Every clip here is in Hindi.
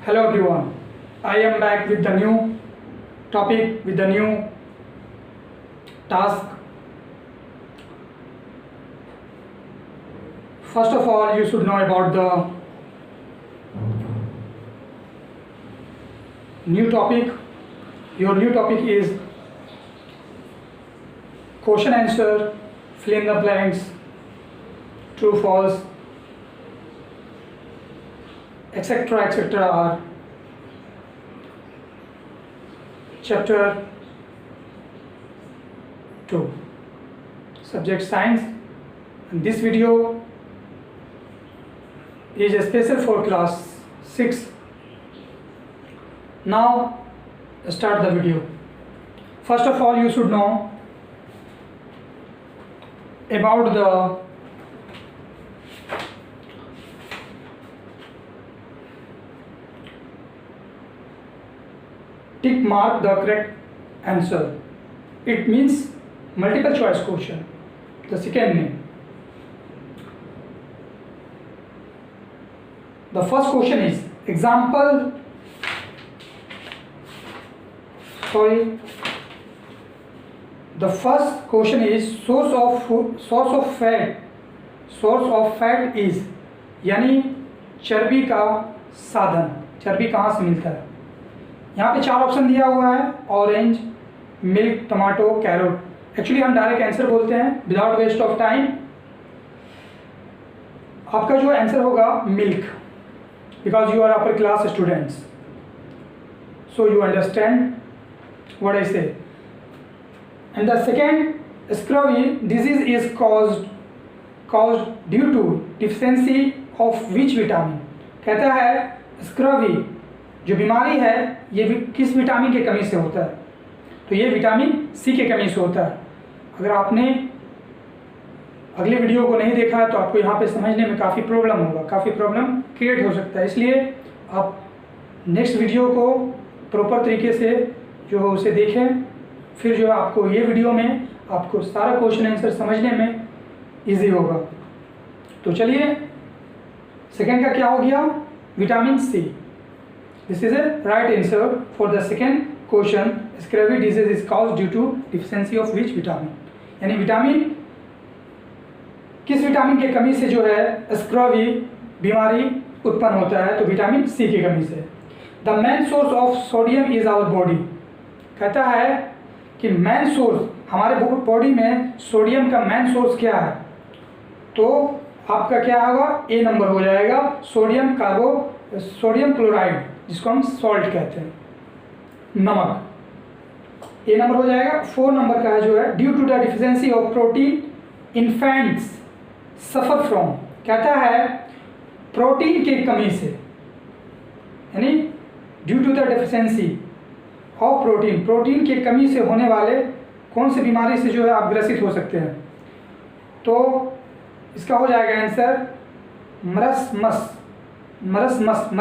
Hello everyone, I am back with the new topic, with the new task. First of all, you should know about the new topic. Your new topic is question answer, fill in the blanks, true, false, etc. are chapter 2, subject science, and this video is a special for class 6. Now start the video. First of all, you should know about the tick mark the correct answer. It means multiple choice question. The second name. The first question is example. The first question is source of fat is, यानी चर्बी का साधन, चर्बी कहाँ से मिलता है। यहाँ पे 4 ऑप्शन दिया हुआ है, orange, milk, tomato, carrot. Actually हम डायरेक्ट आंसर बोलते हैं विदाउट वेस्ट ऑफ टाइम। आपका जो आंसर होगा milk, because you are upper class students, so you understand what I say. And the second, scurvy disease is caused due to deficiency of which vitamin. कहता है scurvy जो बीमारी है ये किस विटामिन के कमी से होता है, तो ये विटामिन सी के कमी से होता है। अगर आपने अगले वीडियो को नहीं देखा है तो आपको यहाँ पे समझने में काफ़ी प्रॉब्लम होगा, काफ़ी प्रॉब्लम क्रिएट हो सकता है। इसलिए आप नेक्स्ट वीडियो को प्रॉपर तरीके से जो है उसे देखें, फिर जो है आपको ये वीडियो में आपको सारा क्वेश्चन आंसर समझने में इजी होगा। तो चलिए, सेकंड का क्या हो गया, vitamin C. This is a right answer for the second question. Scurvy disease is caused due to deficiency of which vitamin, यानी विटामिन किस विटामिन की कमी से जो है स्क्रवी बीमारी उत्पन्न होता है, तो विटामिन सी की कमी से। The main source of sodium is our body. कहता है कि मेन सोर्स हमारे बॉडी में सोडियम का मेन सोर्स क्या है, तो आपका क्या होगा, ए नंबर हो जाएगा, सोडियम क्लोराइड, जिसको हम सॉल्ट कहते हैं, नमक, ए नंबर हो जाएगा। 4 नंबर का है जो है due to the deficiency of protein infants suffer from. कहता है प्रोटीन की कमी से, यानी due to the deficiency of protein की कमी से होने वाले कौन से बीमारी से जो है आप ग्रसित हो सकते हैं, तो इसका हो जाएगा आंसर मरसमस, MARASMUS,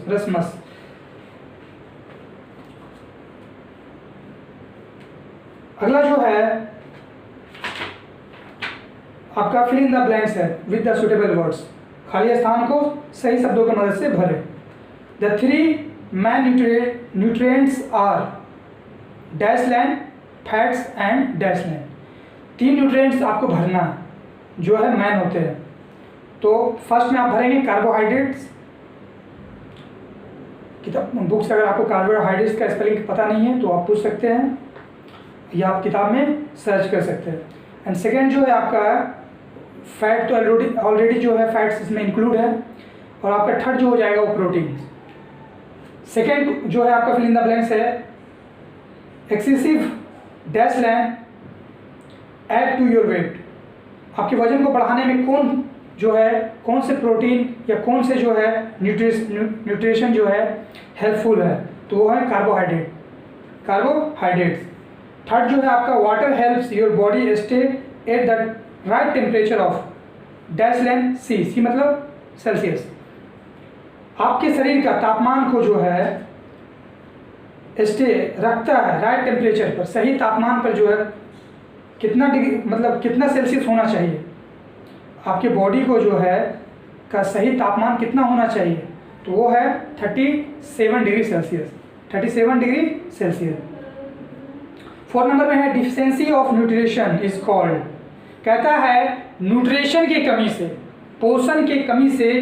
मरसमस। अगला जो है आपका फिल इन द ब्लैंक्स है विद द सुटेबल वर्ड्स। खाली स्थान को सही शब्दों की मदद से भरें। The 3 main nutrients are dash line, fats and dash line। 3 nutrients आपको भरना है जो है मैन होते हैं। तो फर्स्ट में आप भरेंगे कार्बोहाइड्रेट्स। किताब बुक से अगर आपको कार्बोहाइड्रेट्स का स्पेलिंग पता नहीं है तो आप पूछ सकते हैं या आप किताब में सर्च कर सकते हैं। एंड सेकेंड जो है आपका फैट, तो ऑलरेडी जो है फैट्स इसमें इंक्लूड है। और आपका थर्ड जो हो जाएगा वो प्रोटीन। सेकेंड जो है आपका फिल इन द ब्लैंक्स है excessive dash line add to your weight. आपके वजन को बढ़ाने में कौन से प्रोटीन या कौन से जो है न्यूट्रिशन जो है हेल्पफुल है, तो वो है कार्बोहाइड्रेट्स। थर्ड जो है आपका water helps your body stay at the right temperature of dash line C मतलब सेल्सियस। आपके शरीर का तापमान को जो है स्टे रखता है राइट टेम्परेचर पर, सही तापमान पर जो है कितना डिग्री मतलब कितना सेल्सियस होना चाहिए आपके बॉडी को जो है का सही तापमान कितना होना चाहिए, तो वो है 37 degree Celsius, 37 degree Celsius. 4 number में है deficiency of nutrition is called, कहता है न्यूट्रिशन की कमी से, पोषण की कमी से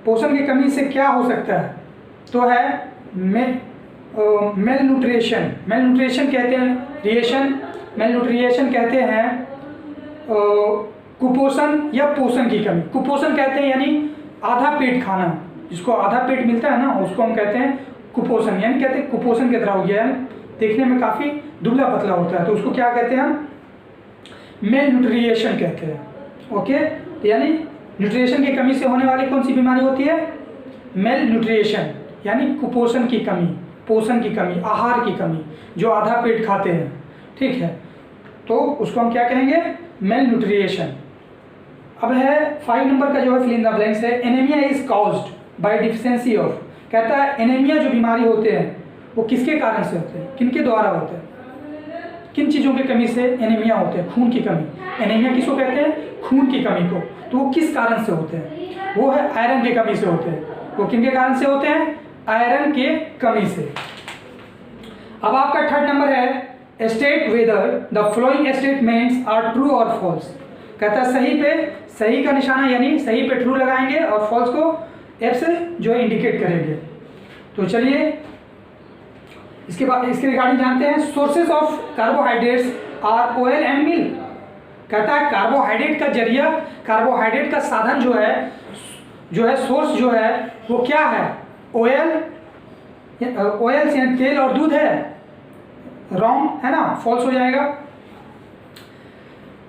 पोषण की कमी से क्या हो सकता है, तो है मेल न्यूट्रिशन। मेल न्यूट्रिशन कहते हैं मेल न्यूट्रिशन कहते हैं कुपोषण या पोषण की कमी। कुपोषण कहते हैं यानी आधा पेट खाना, जिसको आधा पेट मिलता है ना, उसको हम कहते हैं कुपोषण, यानी कहते हैं कुपोषण की तरह हो गया है, देखने में काफ़ी दुबला पतला होता है, तो उसको क्या कहते हैं हम, मेल न्यूट्रिशन कहते हैं। ओके, तो यानी न्यूट्रिशन की कमी से होने वाली कौन सी बीमारी होती है, मेल न्यूट्रिशन, यानी कुपोषण की कमी, पोषण की कमी, आहार की कमी, जो आधा पेट खाते हैं, ठीक है, तो उसको हम क्या कहेंगे, मेल न्यूट्रिशन। अब है 5 नंबर का जो है फिल इन द ब्लैंक्स है, anaemia is caused by deficiency of, कहता है एनीमिया जो बीमारी होते हैं वो किसके कारण से होते हैं, किनके द्वारा होते हैं, किन चीज़ों की कमी से एनीमिया होते हैं, खून की कमी। एनीमिया किसको कहते हैं, खून की कमी को, तो वो किस कारण से होते हैं, वो है आयरन की कमी से होते हैं। वो किनके कारण से होते हैं, आयरन के कमी से। अब आपका 3rd नंबर है state whether the following statements are true और फॉल्स, कहता है सही पे सही का निशाना, यानी सही पे ट्रू लगाएंगे और फॉल्स को एफ से जो है इंडिकेट करेंगे। तो चलिए इसके बाद इसके रिगार्डिंग जानते हैं। Sources of carbohydrates are oil and milk, कहता है कार्बोहाइड्रेट का जरिया, कार्बोहाइड्रेट का साधन जो है सोर्स जो है वो क्या है, ऑयल से तेल और दूध है। रॉन्ग है ना, फॉल्स हो जाएगा,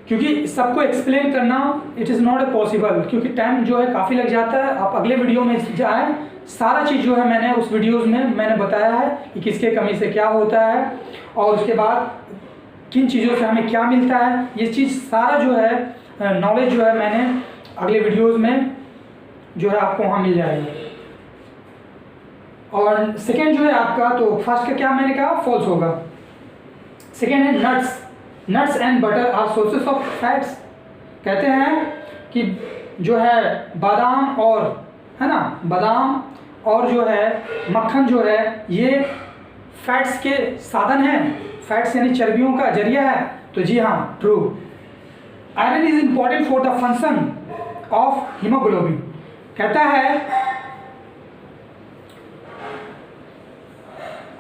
क्योंकि सबको एक्सप्लेन करना इट इज़ नॉट पॉसिबल, क्योंकि टाइम जो है काफ़ी लग जाता है। आप अगले वीडियो में जाएँ, सारा चीज़ जो है मैंने उस वीडियोस में मैंने बताया है कि किसके कमी से क्या होता है और उसके बाद किन चीज़ों से हमें क्या मिलता है, ये चीज़ सारा जो है नॉलेज जो है मैंने अगले वीडियोस में जो है आपको वहाँ मिल जाएगा। और सेकेंड जो है आपका, तो फर्स्ट का क्या मैंने कहा, फॉल्स होगा। सेकेंड है nuts and butter are sources of fats, कहते हैं कि जो है बादाम और है ना, बादाम और जो है मक्खन जो है ये फैट्स के साधन हैं, फैट्स यानी चर्बियों का जरिया है। तो जी हाँ, true. Iron is important for the function of haemoglobin, कहता है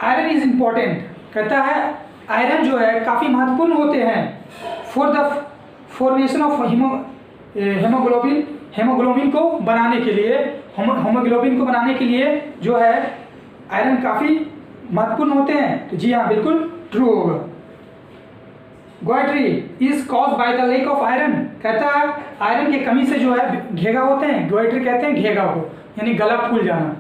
आयरन इज इम्पॉर्टेंट, कहता है आयरन जो है काफ़ी महत्वपूर्ण होते हैं for the formation of haemoglobin, haemoglobin को बनाने के लिए, हीमोग्लोबिन को बनाने के लिए जो है आयरन काफ़ी महत्वपूर्ण होते हैं। तो जी हाँ, बिल्कुल ट्रू होगा। Goitre is cause by the lack of iron, कहता है आयरन की कमी से जो है घेगा होते हैं, गोइट्री कहते हैं घेगा को, यानी गला फूल जाना,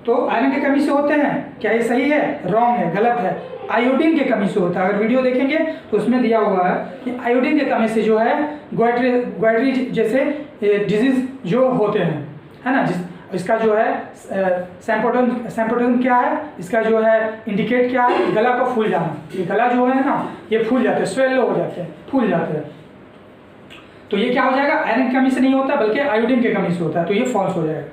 तो आयरन की कमी से होते हैं। क्या ये सही है, रॉन्ग है, गलत है। आयोडीन की कमी से होता है, अगर वीडियो देखेंगे तो उसमें दिया हुआ है कि आयोडीन की कमी से जो है गोइट्री जैसे डिजीज जो होते हैं, है ना, इसका जो है सैम्पोटन क्या है, इसका जो है इंडिकेट क्या है, गला का फूल जाना। ये गला जो है ना ये फूल जाते हैं, स्वेलो हो जाते हैं, फूल जाते हैं। तो ये क्या हो जाएगा, आयरन की कमी से नहीं होता बल्कि आयोडीन की कमी से होता है, तो ये फॉल्स हो जाएगा।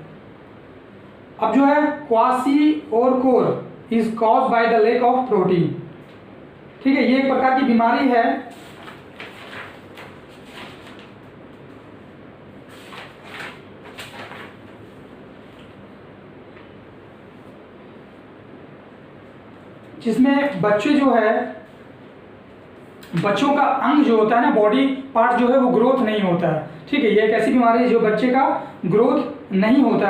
अब जो है kwashiorkor is cause by the lack of protein, ठीक है, ये एक प्रकार की बीमारी है जिसमें बच्चे जो है, बच्चों का अंग जो होता है ना, बॉडी पार्ट जो है वो ग्रोथ नहीं होता है, ठीक है। ये एक ऐसी बीमारी है जो बच्चे का ग्रोथ नहीं होता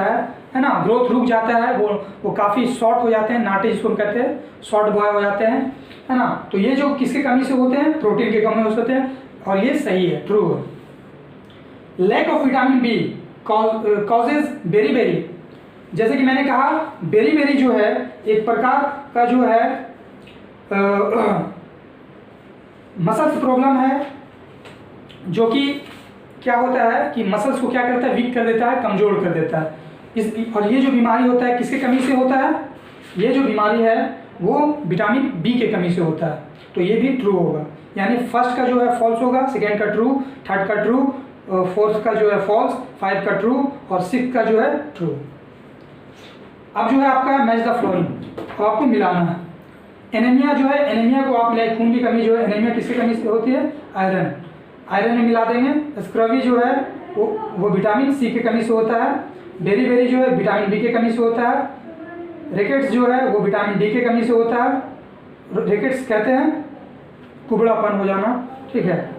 है ना, ग्रोथ रुक जाता है, वो काफ़ी शॉर्ट हो जाते हैं, नाटे जिसको हम कहते हैं, शॉर्ट बॉय हो जाते हैं, है ना। तो ये जो किसके कमी से होते हैं, प्रोटीन के कमी से होते हैं, और ये सही है, ट्रू है। Lack of vitamin B causes beri, जैसे कि मैंने कहा बेरी जो है एक प्रकार का जो है मसल्स प्रॉब्लम है, जो कि क्या होता है कि मसल्स को क्या करता है, वीक कर देता है, कमज़ोर कर देता है। और ये जो बीमारी होता है किसके कमी से होता है, ये जो बीमारी है वो विटामिन बी के कमी से होता है, तो ये भी ट्रू होगा। यानी फर्स्ट का जो है फॉल्स होगा, सेकेंड का ट्रू, थर्ड का ट्रू, 4th का जो है फॉल्स, 5 का ट्रू और 6 का जो है ट्रू। अब जो है आपका मैच द फ्लोइंग, अब आपको मिलाना है। एनीमिया जो है, एनीमिया को आप ले, खून की कमी जो है, एनीमिया किसकी कमी से होती है? आयरन, आयरन में मिला देंगे। स्क्रवी जो है वो विटामिन सी की कमी से होता है। बेरी जो है विटामिन बी की कमी से होता है। रिकेट्स जो है वो विटामिन डी की कमी से होता है। रिकेट्स कहते हैं कुबड़ापन हो जाना, ठीक है।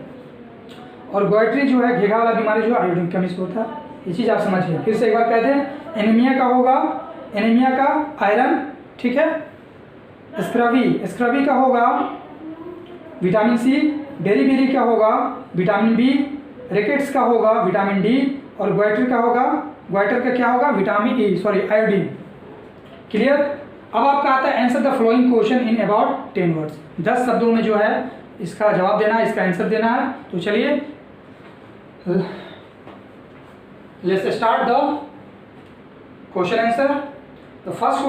और गोइट्री जो है घेघा वाला बीमारी जो आयोडीन की कमी से होता है। ये चीज़ आप समझिए। फिर से एक बार कहते हैं, एनीमिया का होगा, एनीमिया का आयरन, ठीक है। स्क्रवी का होगा विटामिन सी। बेरी का होगा विटामिन बी। रिकेट्स का होगा विटामिन डी। और गोइटर का होगा, गोइटर का क्या होगा? Vitamin E, sorry iodine. Clear? अब आपका आता है answer the flowing question in about 10 words. 10 शब्दों में जो है इसका जवाब देना है, इसका आंसर देना है। तो चलिए let's start the question answer. The first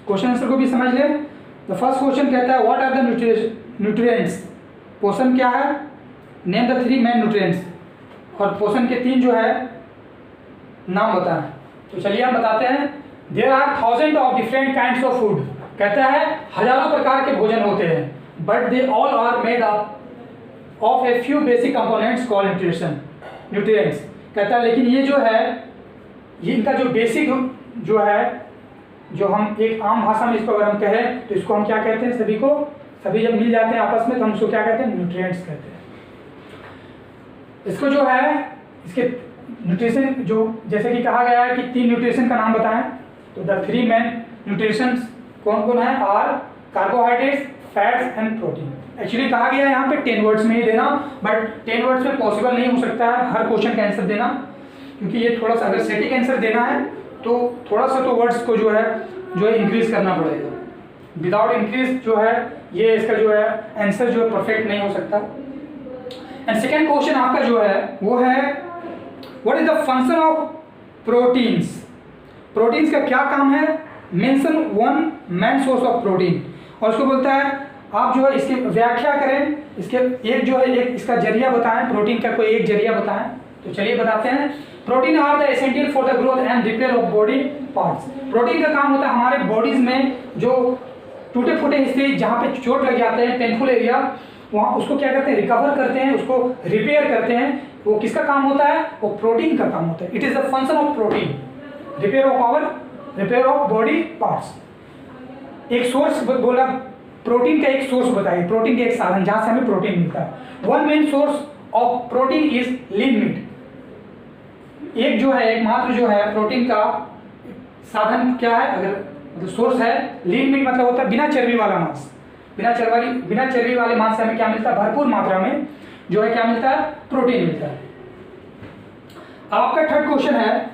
question answer को भी समझ ले। द फर्स्ट क्वेश्चन कहता है व्हाट आर द न्यूट्रिएंट्स। पोषण क्या है? Name the 3 main nutrients. और पोषण के 3 जो है नाम बताएं। तो चलिए हम बताते हैं। There are thousand of different kinds of food. कहता है हजारों प्रकार के भोजन होते हैं, but they all are made up of a few basic components called nutrients. कहता है लेकिन ये जो है, ये इनका जो बेसिक जो है, जो हम एक आम भाषा में इसको अगर हम कहें तो इसको हम क्या कहते हैं? सभी जब मिल जाते हैं आपस में तो हम इसको क्या कहते हैं? न्यूट्रिएंट्स कहते हैं। इसको जो है, इसके न्यूट्रिशन जो जैसे कि कहा गया है कि 3 न्यूट्रिशन का नाम बताएं। तो द 3 मेन न्यूट्रिशंस कौन कौन है? Are carbohydrates, fats and protein. Actually कहा गया है यहाँ पे 10 वर्ड्स में ही देना, बट 10 वर्ड्स में पॉसिबल नहीं हो सकता है हर क्वेश्चन का आंसर देना, क्योंकि ये थोड़ा सा अगर सेटिक आंसर देना है तो थोड़ा सा तो वर्ड्स को जो है इंक्रीज करना पड़ेगा। विदाउट इंक्रीज जो है ये इसका जो है आंसर जो है परफेक्ट नहीं हो सकता। एंड सेकेंड क्वेश्चन आपका जो है वो है what is the function of proteins. Proteins का क्या काम है? Mention 1 main source of protein. और उसको बोलता है आप जो है इसकी व्याख्या करें, इसके एक जो है एक इसका जरिया बताएं, प्रोटीन का कोई एक जरिया बताएं। तो चलिए बताते हैं। Protein are the essential for the growth and repair of body parts. Protein का काम होता है हमारे बॉडीज में जो टूटे फूटे हिस्से जहाँ पे चोट लग जाते हैं, पेनफुल एरिया, वहाँ उसको क्या करते हैं? रिकवर करते हैं, उसको रिपेयर करते हैं। वो किसका काम होता है? वो प्रोटीन का काम होता है। It is the function of protein, repair of body parts. एक सोर्स बोला, प्रोटीन का एक सोर्स बताइए, प्रोटीन का एक साधन जहाँ से हमें प्रोटीन मिलता है। 1 main source of protein is lean meat. एक जो है, एकमात्र जो है प्रोटीन का साधन क्या है? अगर मतलब सोर्स है, लीन मीट मतलब होता है बिना चर्बी वाला मांस। बिना चर्बी वाले मांस से हमें क्या मिलता है? भरपूर मात्रा में जो है क्या मिलता है? प्रोटीन मिलता है। अब आपका थर्ड क्वेश्चन है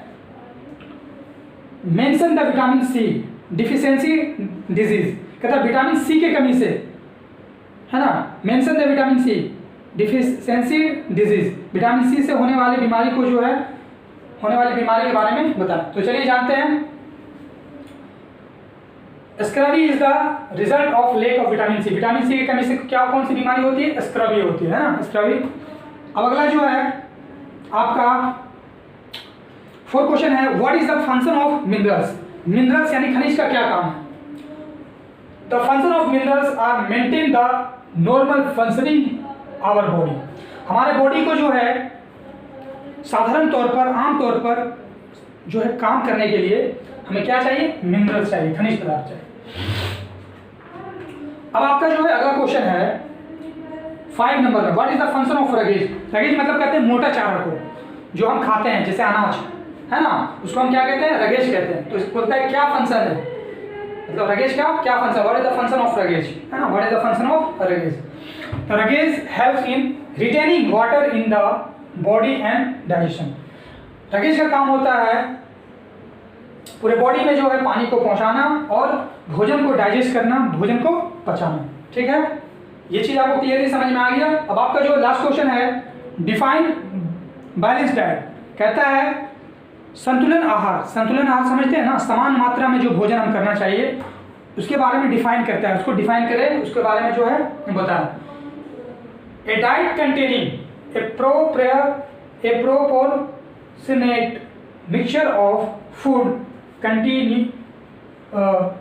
mention the vitamin C deficiency disease. कहता है विटामिन सी की कमी से, है ना, mention the vitamin C deficiency disease. Vitamin C से होने वाली बीमारी को जो है, होने वाली बीमारी के बारे में बता। तो चलिए जानते हैं। Scurvy is the result of lack of vitamin C. Vitamin C की कमी से क्या कौन सी बीमारी होती है? स्क्रवी होती है ना, स्क्रवी। अब अगला जो है आपका 4th क्वेश्चन है what is the function of minerals. Minerals यानी खनिज का क्या काम है? The function of minerals are maintain the normal functioning our body. हमारे बॉडी को जो है साधारण तौर पर, आम तौर पर जो है काम करने के लिए हमें क्या चाहिए? मिनरल्स चाहिए, खनिज पदार्थ चाहिए। अब आपका जो है अगला क्वेश्चन है 5 नंबर में, what is the function of roughage. Roughage मतलब कहते हैं मोटा चारा को, जो हम खाते हैं जैसे अनाज, है ना, उसको हम क्या कहते हैं? रगेज कहते हैं। तो इसको बोलता है क्या फंक्शन है, मतलब रगेज का क्या function, what is the function of roughage, है ना, what is the function of roughage. तो roughage helps in retaining water in the body and digestion. Roughage का काम होता है पूरे बॉडी में जो है पानी को पहुंचाना और भोजन को डाइजेस्ट करना, भोजन को पचाना। ठीक है, ये चीज आपको क्लियरली समझ में आ गया। अब आपका जो लास्ट क्वेश्चन है डिफाइन बैलेंस डाइट। कहता है संतुलन आहार। संतुलन आहार समझते हैं ना, समान मात्रा में जो भोजन हम करना चाहिए उसके बारे में डिफाइन करता है। उसको डिफाइन करें, उसके बारे में जो है बताएं। A diet containing a a proportionate mixture of food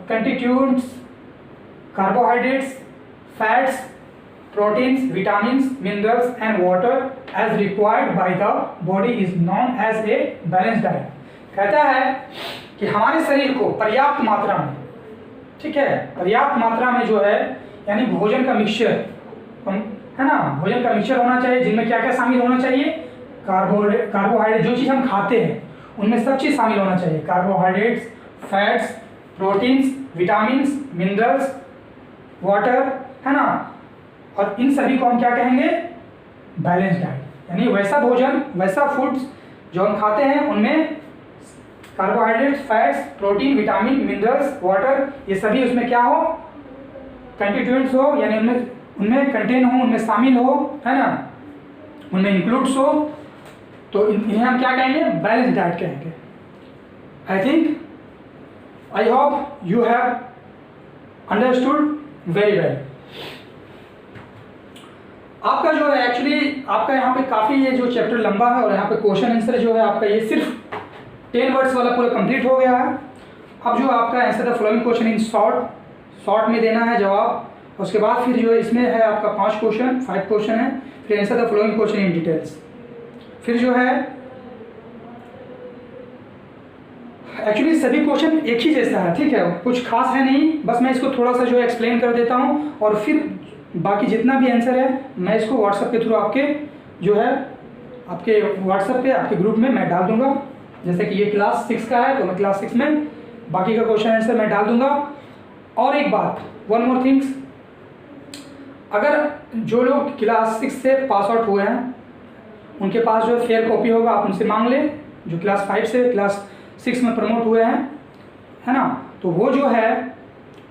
constituents carbohydrates, fats, proteins, vitamins, minerals and water as required by the body is known as a balanced diet। कहता है कि हमारे शरीर को पर्याप्त मात्रा में, ठीक है, पर्याप्त मात्रा में जो है यानी भोजन का मिक्सचर है ना, भोजन का मिक्सचर होना चाहिए जिनमें क्या क्या शामिल होना चाहिए, कार्बोहाइड्रेट जो चीज़ हम खाते हैं उनमें सब चीज़ शामिल होना चाहिए, carbohydrates, fats, proteins, vitamins, minerals, water, है ना, और इन सभी को हम क्या कहेंगे, बैलेंस डाइट। यानी वैसा भोजन, वैसा फूड्स जो हम खाते हैं उनमें carbohydrates, fats, protein, vitamin, minerals, water, ये सभी उसमें क्या हो, कंस्टिट्यूएंट्स हो, यानी उनमें कंटेन हो, उनमें शामिल हो, है ना, उनमें इंक्लूड्स हो, तो इन्हें हम क्या कहेंगे, बैलेंस डाइट कहेंगे। I think I hope you have understood very well। आपका जो है एक्चुअली आपका यहाँ पे काफ़ी ये जो चैप्टर लंबा है और यहाँ पे क्वेश्चन आंसर जो है आपका ये सिर्फ 10 वर्ड्स वाला पूरा कंप्लीट हो गया है। अब जो आपका answer the following question in short में देना है जवाब, उसके बाद फिर जो है इसमें है आपका 5 क्वेश्चन है, फिर answer the following question in details, फिर जो है एक्चुअली सभी क्वेश्चन एक ही जैसा है, ठीक है, कुछ खास है नहीं, बस मैं इसको थोड़ा सा जो है एक्सप्लेन कर देता हूँ और फिर बाकी जितना भी आंसर है मैं इसको व्हाट्सएप के थ्रू आपके जो है आपके व्हाट्सएप पे आपके ग्रुप में मैं डाल दूंगा। जैसे कि ये क्लास 6 का है तो मैं क्लास 6 में बाकी का क्वेश्चन आंसर मैं डाल दूंगा। और एक बात, वन मोर थिंग्स, अगर जो लोग क्लास 6 से पास आउट हुए हैं उनके पास जो फेयर कॉपी होगा, आप उनसे मांग लें, जो क्लास 5 से क्लास 6 में प्रमोट हुए हैं, है ना, तो वो जो है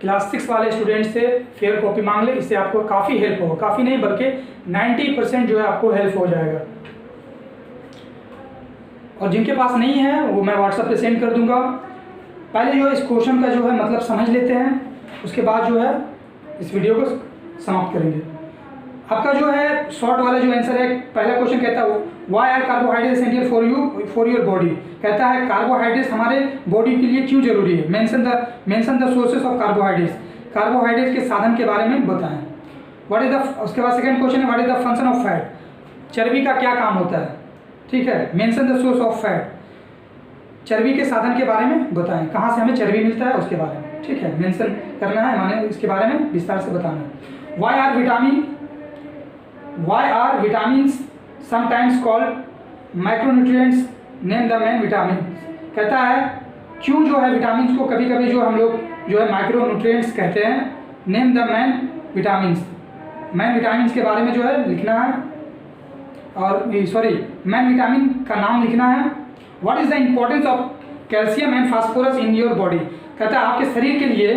क्लास 6 वाले स्टूडेंट से फेयर कॉपी मांग ले, इससे आपको काफ़ी हेल्प होगा, काफ़ी नहीं बल्कि 90% जो है आपको हेल्प हो जाएगा। और जिनके पास नहीं है वो मैं व्हाट्सएप पे सेंड कर दूंगा। पहले जो है इस क्वेश्चन का जो है मतलब समझ लेते हैं, उसके बाद जो है इस वीडियो को समाप्त करेंगे। आपका जो है शॉर्ट वाला जो आंसर है, पहला क्वेश्चन कहता है why are carbohydrates essential for your body, कहता है कार्बोहाइड्रेट्स हमारे बॉडी के लिए क्यों जरूरी है, mention the sources of carbohydrates, carbohydrates के साधन के बारे में बताएं। व्हाट इज द, उसके बाद सेकंड क्वेश्चन है what is the function of fat, चर्बी का क्या काम होता है, ठीक है, mention the source of fat, चर्बी के साधन के बारे में बताएं, कहाँ से हमें चर्बी मिलता है उसके बारे में, ठीक है, मेंशन करना है, माने इसके बारे में विस्तार से बताना है। Why are vitamins sometimes called micronutrients? Name the main vitamins। कहता है क्यों जो है विटामिन्स को कभी कभी जो हम लोग जो है माइक्रोन्यूट्रिएंट्स कहते हैं। Name the man vitamins, man vitamins के बारे में जो है लिखना है, और सॉरी मैन विटामिन का नाम लिखना है। What is the importance of calcium and phosphorus in your body, कहता है आपके शरीर के लिए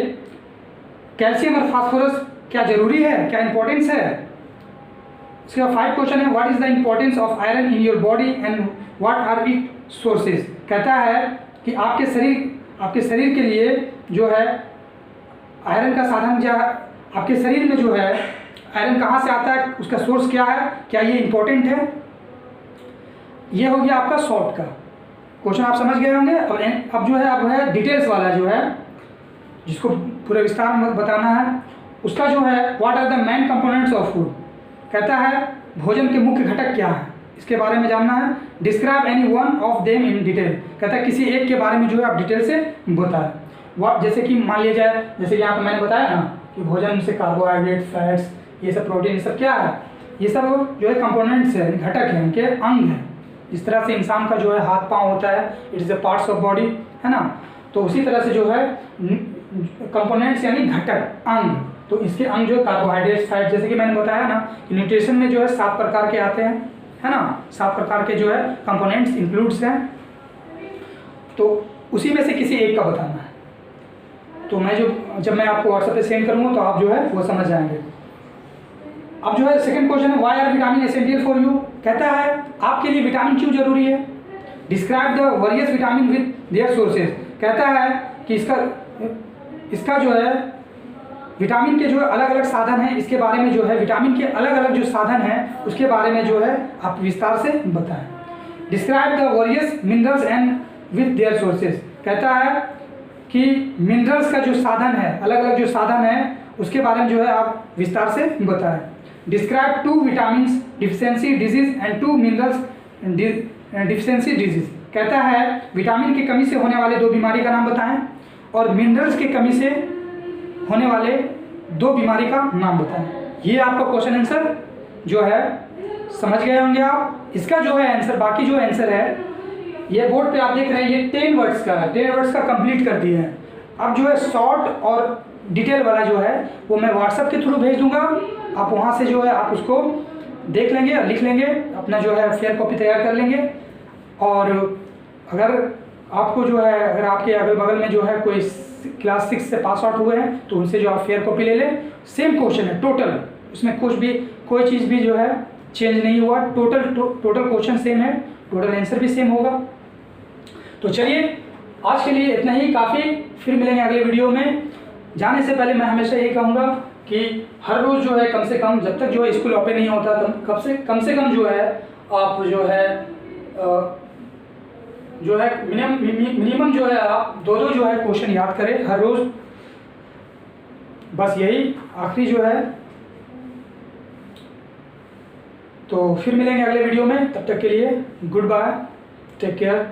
कैल्शियम और फास्फोरस क्या जरूरी है, क्या इंपॉर्टेंस है। इसका 5 क्वेश्चन है what is the importance of iron in your body and what are it sources, कहता है कि आपके शरीर के लिए जो है आयरन का साधन क्या, आपके शरीर में जो है आयरन कहाँ से आता है, उसका सोर्स क्या है, क्या ये इंपॉर्टेंट है। ये हो गया आपका शॉर्ट का क्वेश्चन, आप समझ गए होंगे। अब जो है अब है डिटेल्स वाला जो है जिसको पूरे विस्तार में बताना है, उसका जो है what are the main components of food, कहता है भोजन के मुख्य घटक क्या है, इसके बारे में जानना है। Describe any one of them in detail, कहता है किसी एक के बारे में जो है आप डिटेल से बताएं। व्हाट, जैसे कि मान लिया जाए जैसे कि यहाँ पर मैंने बताया ना कि भोजन से कार्बोहाइड्रेट, फैट्स, ये सब प्रोटीन, ये सब क्या है, ये सब जो है कंपोनेंट्स है, घटक हैं, इनके अंग हैं। इस तरह से इंसान का जो है हाथ पाँव होता है, it is a parts of body, है ना, तो उसी तरह से जो है कंपोनेंट्स यानी घटक, अंग, तो इसके अंग जो कार्बोहाइड्रेट्स, फैट, जैसे कि मैंने बताया ना कि न्यूट्रिशन में जो है 7 प्रकार के आते हैं, है ना, 7 प्रकार के जो है कंपोनेंट्स इंक्लूड्स हैं, तो उसी में से किसी एक का बताना है। तो मैं जब मैं आपको व्हाट्सएप पे सेंड करूँगा तो आप जो है वो समझ जाएंगे। अब जो है सेकंड क्वेश्चन है why are vitamin essential for you, कहता है आपके लिए विटामिन क्यों जरूरी है। Describe the various vitamin with their sources, कहता है कि इसका जो है विटामिन के जो अलग अलग साधन हैं, इसके बारे में जो है विटामिन के अलग अलग जो साधन हैं उसके बारे में जो है आप विस्तार से बताएं। Describe the various minerals and with their sources. कहता है कि मिनरल्स का जो साधन है, अलग अलग जो साधन है उसके बारे में जो है आप विस्तार से बताएं। Describe 2 vitamin deficiency disease and 2 minerals deficiency disease. कहता है विटामिन की कमी से होने वाले 2 बीमारी का नाम बताएं और मिनरल्स की कमी से होने वाले 2 बीमारी का नाम बताएं। ये आपका क्वेश्चन आंसर जो है समझ गए होंगे आप। इसका जो है आंसर, बाकी जो आंसर है ये बोर्ड पे आप देख रहे हैं, ये 10 वर्ड्स का है, 10 वर्ड्स का कंप्लीट कर दिए हैं। अब जो है शॉर्ट और डिटेल वाला जो है वो मैं व्हाट्सएप के थ्रू भेज दूंगा, आप वहाँ से जो है आप उसको देख लेंगे, लिख लेंगे, अपना जो है फेयर कॉपी तैयार कर लेंगे। और अगर आपको जो है, अगर आपके अगल बगल में जो है कोई क्लास 6 से पास आउट हुए हैं तो उनसे जो आप फेयर कॉपी ले लें। सेम क्वेश्चन है टोटल, उसमें कोई चीज़ भी जो है चेंज नहीं हुआ, टोटल क्वेश्चन सेम है, टोटल आंसर भी सेम होगा। तो चलिए आज के लिए इतना ही काफ़ी, फिर मिलेंगे अगले वीडियो में। जाने से पहले मैं हमेशा ये कहूँगा कि हर रोज़ जो है कम से कम, जब तक जो है स्कूल ओपन नहीं होता तब कम से कम जो है आप जो है मिनिमम जो है आप 2 जो है क्वेश्चन याद करें हर रोज़। बस यही आखिरी जो है। तो फिर मिलेंगे अगले वीडियो में, तब तक के लिए गुड बाय, टेक केयर।